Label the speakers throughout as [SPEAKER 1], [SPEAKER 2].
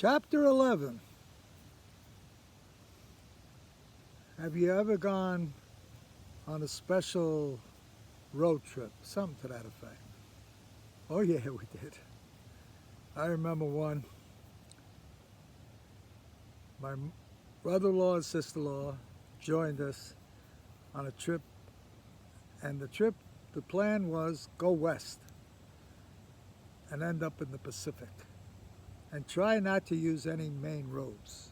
[SPEAKER 1] Chapter 11. Have you ever gone on a special road trip? Something to that effect. Oh, yeah, we did. I remember one. My brother in law and sister in law joined us on a trip, and the plan was go west and end up in the Pacific and try not to use any main roads.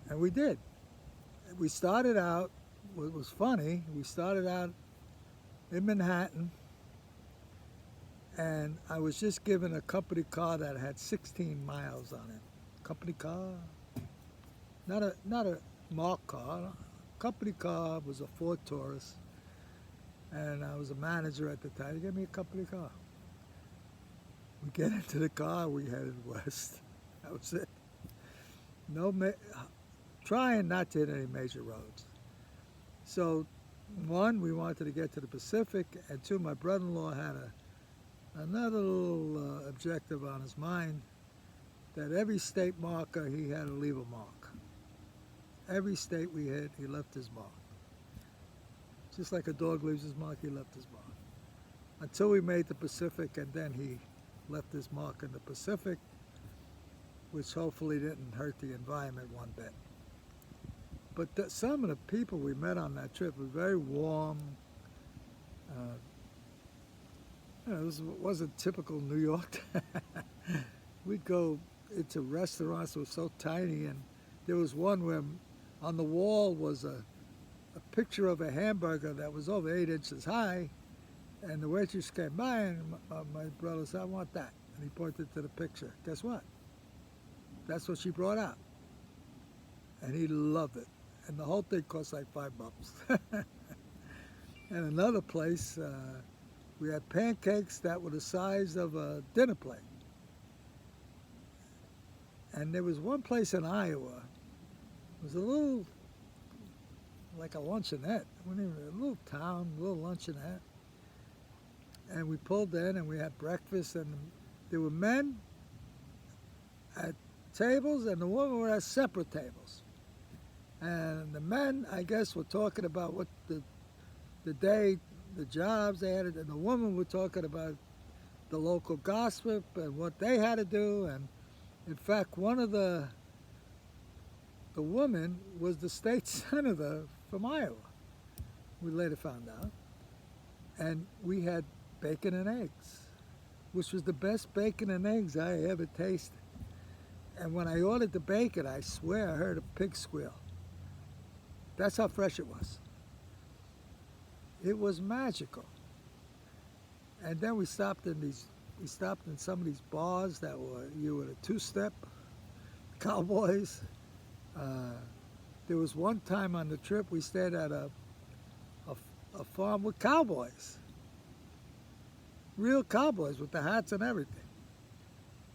[SPEAKER 1] And we did. We started out, it was funny, we started out in Manhattan, and I was just given a company car that had 16 miles on it. Company car, not a marked car. Company car was a Ford Taurus, and I was a manager at the time. He gave me a company car. We get into the car, we headed west. That was it. No, trying not to hit any major roads. So, one, we wanted to get to the Pacific, and two, my brother-in-law had another little objective on his mind that every state marker he had to leave a mark. Every state we hit, he left his mark. Just like a dog leaves his mark, he left his mark. Until we made the Pacific, and then he left his mark in the Pacific, which hopefully didn't hurt the environment one bit. But some of the people we met on that trip were very warm. It wasn't typical New York. We'd go into restaurants that were so tiny, and there was one where on the wall was a picture of a hamburger that was over 8 inches high, and the waitress came by, and my brother said, "I want that," and he pointed to the picture. Guess what? That's what she brought out, and he loved it. And the whole thing cost like $5. And another place, we had pancakes that were the size of a dinner plate. And there was one place in Iowa. It was a little, like a luncheonette. It wasn't even a little town, a little luncheonette. And we pulled in and we had breakfast, and there were men at tables and the women were at separate tables. And the men, I guess, were talking about what the day, the jobs they had, and the women were talking about the local gossip and what they had to do. And in fact, one of the women was the state senator from Iowa. We later found out. And we had bacon and eggs, which was the best bacon and eggs I ever tasted. And when I ordered the bacon, I swear I heard a pig squeal. That's how fresh it was. It was magical. And then we stopped in some of these bars that were, you were a two-step, cowboys. There was one time on the trip we stayed at a farm with cowboys. Real cowboys with the hats and everything.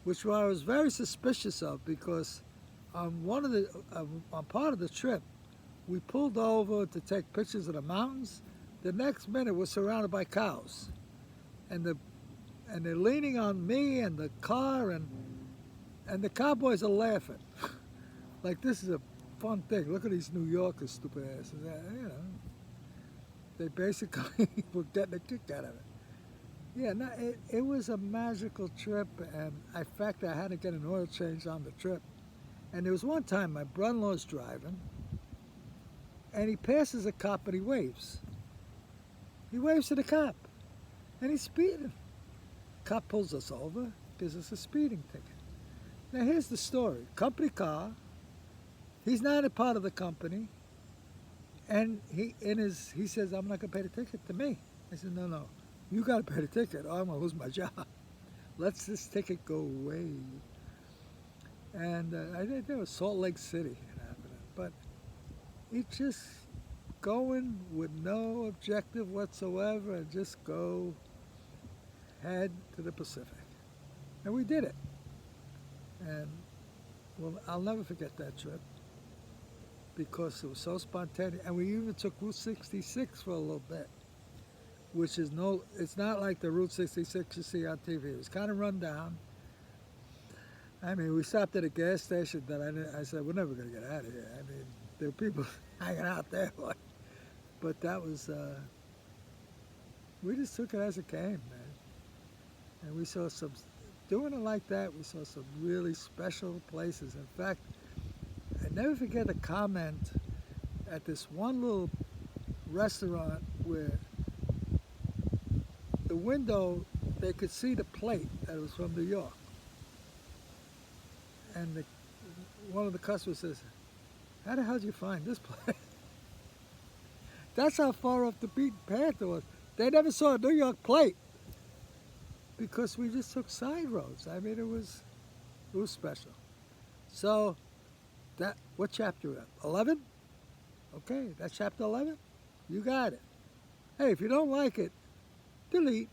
[SPEAKER 1] Which I was very suspicious of, because on part of the trip, we pulled over to take pictures of the mountains. The next minute, we're surrounded by cows, and they're leaning on me and the car, and the cowboys are laughing, like this is a fun thing. Look at these New Yorkers, stupid asses. They basically were getting a kick out of it. Yeah, no, it was a magical trip, and in fact, I had to get an oil change on the trip. And there was one time my brother-in-law's driving, and he passes a cop and he waves. He waves to the cop, and he's speeding. Cop pulls us over, gives us a speeding ticket. Now here's the story. Company car, he's not a part of the company, and he says, "I'm not gonna pay the ticket," to me. I said, "No, you gotta pay the ticket, or I'm gonna lose my job. Let this ticket go away." And I think there was Salt Lake City happening, but it just going with no objective whatsoever, and just go head to the Pacific. And we did it. And well, I'll never forget that trip, because it was so spontaneous. And we even took Route 66 for a little bit, which is it's not like the Route 66 you see on TV. It was kind of run down. I mean, we stopped at a gas station that I said, we're never going to get out of here. I mean, there were people hanging out there. But that was, we just took it as it came, man. And we saw some, doing it like that, we saw some really special places. In fact, I never forget a comment at this one little restaurant where the window, they could see the plate that was from New York. And one of the customers says, how the hell did you find this place? That's how far off the beaten path it was. They never saw a New York plate because we just took side roads. I mean, it was special. So, what chapter are we at? 11? Okay, that's chapter 11? You got it. Hey, if you don't like it, delete.